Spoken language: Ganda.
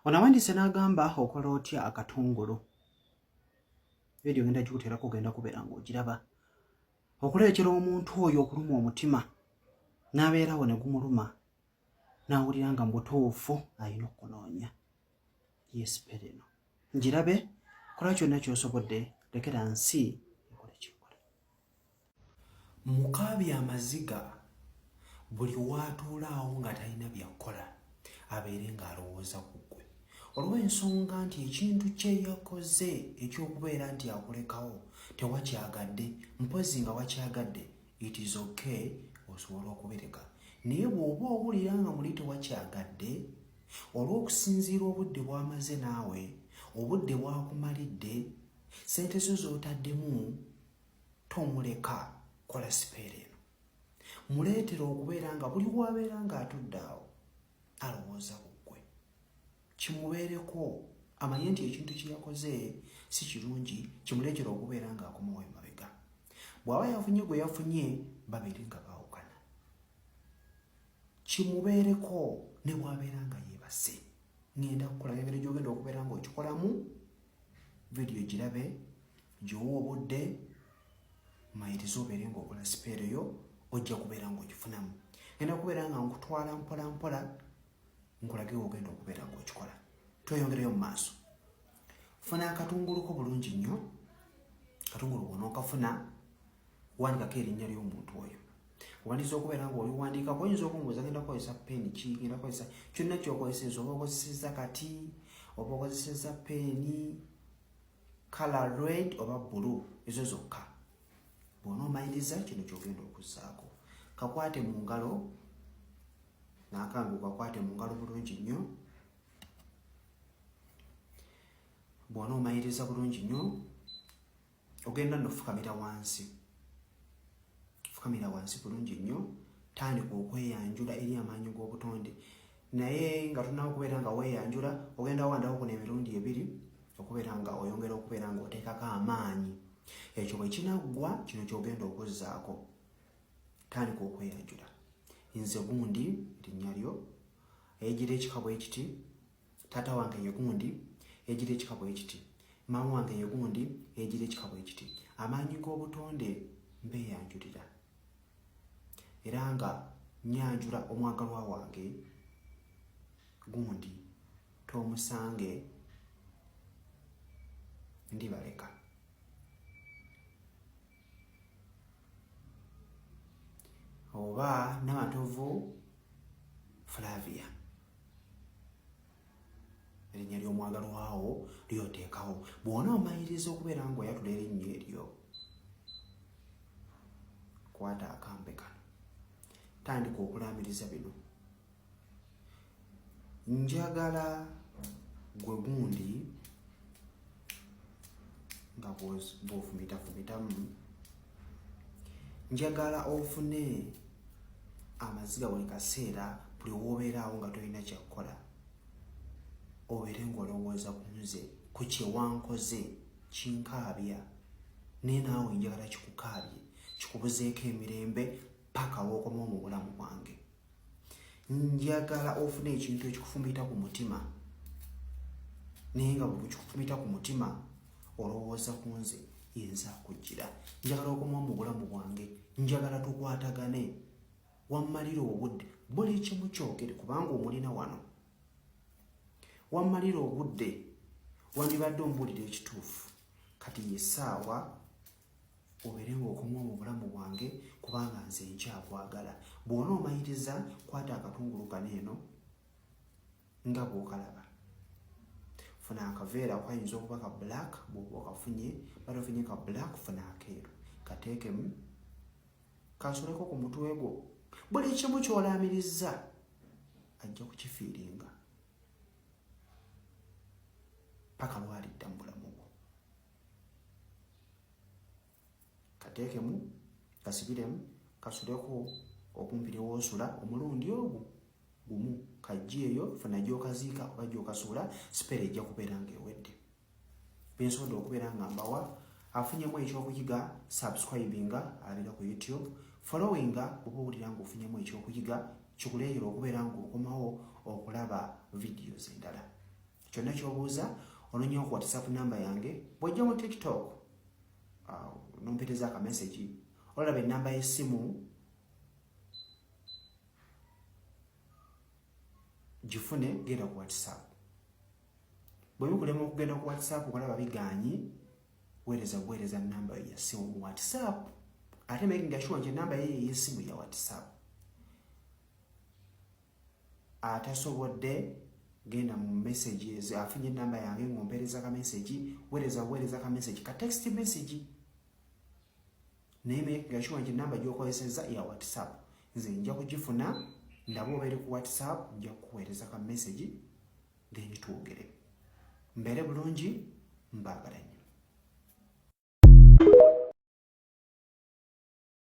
Onawandiise n'agamba okola otya akatungulu. Vidiyo genda gikuteerako ogenda kubeera ng'ogiraba. Okuleetera omuntu oyo okuluma omutima n'abeerawo ne gumuluma n'awulira nga mu butuufu alina okukunoonya. Yeesipere eno ngirabe, kola kyonna ky'osobodde, lekera nsi ekole ky'ekola. Mukaabya amaziga buli w'atuulaawo nga talina by'akola abeere ng'alowooza ku ggwe olw'ensonga nti ekintu kye yakoze eky'okubeera nti akulekawo tewakyagadde, mpozi nga wakyagadde, it is okay osobola okubireka. Naye bw'oba owulira nga muli tewakyagadde olw'okusinziira obudde bw'amaze naawe, obudde bwakumalidde, ssente zo z'otaddemu, tomuleka, kola sipeera eno. Muleetera okubeera nga buli bw'abeera ng'atudde awo alowooza ku ggwe. Kimubeereko amanye nti ekintu kye yakoze si kirungi, kimuleetera okubeera ng'akomawo emabega. Bw'aba yafunye gwe yafunye babiri nga baawukana. Kimubeereko ne bw'abeera nga yeebase. Ngenda kukola engeri gy'ogenda okubeera ng'okikolamu, vidiyo girabe, gy'owa obudde, mayiriza obeere ng'okola sipeera yo, ojja kubeera ng'ogifunamu. Ngenda kubeera nga nkutwala mpola mpola, nkulage ogenda okubeera ng'okikola. Tweyongereyo mu maaso. Funa akatunguluko bulungi nnyo. Katungulu bw'onookafuna, wandikako erinnya ly'omuntu oyo. Wandiza okubeera ng'oliwandiikako, oyinza okumbuuza genda kukozesa peeni ki, genda kukozesa kyonna ky'okozeseza, oba okozeseza kati, oba okozeseza peeni, kala red oba bbulu, ezo zokka. Bw'onoomayiriza kino ky'ogenda okuzzaako. Kakwate mu ngalo, n'akambe kakwate mu ngalo bulungi nnyo. Bw'onoomayiriza bulungi nnyo, ogenda n'ofukamira wansi. Fukamira wansi bulungi nnyo, tandika okweyanjula eri amaanyi g'obutonde. Naye nga tonnaba okubeera nga weeyanjula, ogenda wandako kuno emirundi ebiri okubeera nga oyongera okubeera ng'oteekako amaanyi. Ekyo bwe kinaggwa, kino ky'ogenda okuzzaako. Tandika okweyanjula. Nze gundi erinnya lyo, eyegira ekika bwe kiti, taata wange ye gundi, eyegira ekika bwe kiti, maama wange ye gundi, eyegira ekika bwe kiti. Amaanyi g'obutonde mbeeyanjulira. Era nga nnyanjula omwagalwa wange gundi, toomusange, ndibaleka. Oba Namatovu Flavia, erinnya ly'omwagalwawo lyoteekawo. Bw'onoomayiriza okubeera ng'oyatula erinnya eryo, kwata akambe kano, tandika okulaamiriza bino. Njagala gwe gundi nga bw'ofumitafumitamu, njagala ofune amaziga buli kaseera, buli w'obeeraawo nga tolina kyakukola, obeere ng'olowooza ku nze, ku kye wankoze, kinkaabya, naye naawe njagala kikukaabye, kikubuzeeko emirembe paka w'okomawo mu bulamu bwange. Njagala ofune ekintu ekikufumita ku mutima, naye nga buli kikufumita ku mutima olowooza ku nze, yenza akujjira. Njagala okomawo mu bulamu bwange, njagala tukwatagane, wammalira obudde, buli kimu kyogere kubanga omulina wano. Wammalira obudde, wandibadde omubuulira ekituufu, kati yessaawa obeere ng'okomawo mu bulamu bwange kubanga nze nkyakwagala. Bw'onoomayiriza, kwata akatungulu kano eno nga bw'okalaba. Funa akaveera akayinza okuba ka black bw'oba okafunye, bade ofunye ka black, funa akeeru. Kateekemu, kansoleko ku mutwe gwo. Buli kimu ky'olaamirizza ajja kukifiiringa paka lw'alidda mu bulamu bwo. Kateekemu, kasibiremu, kasuleko okumpiri w'osula omulundi ogwo gumu. Kajja eyo, funa gy'okaziika oba gy'okasuula, sipeera ejja kubeera ng'ewedde. Bensobodde okubeera nga mbawa, afunyemu ekyokuyiga, subscribinga alabira ku YouTube, followinga oba owulira ng'ofunyemu ekyokuyiga, kikuleetera okubeera ng'okomawo okulaba videos endala. kyonna ky'obuuza ononyewo ku WhatsApp namba yange. Bw'ojja mu TikTok nompeereza akamesagi olaba ennamba y'essimu gifune, genda ku WhatsApp. Bwe bikulema okugenda ku WhatsApp okulaba bigaanyi, weereza nnamba yo y'essimu mu WhatsApp. Ate making sure nti ennamba ye y'essimu ya WhatsApp. Atasobodde genda mu messages, afunye ennamba yange ng'ompeereza ka message, weereza ka message, ka text message. Naye making sure nti ennamba gy'okozesezza ya WhatsApp. Nze nja kugifuna, ndaba oba eri ku WhatsApp, nja kukuweereza ka message, then twogere. Mbeere bulungi, mbaagala nnyo.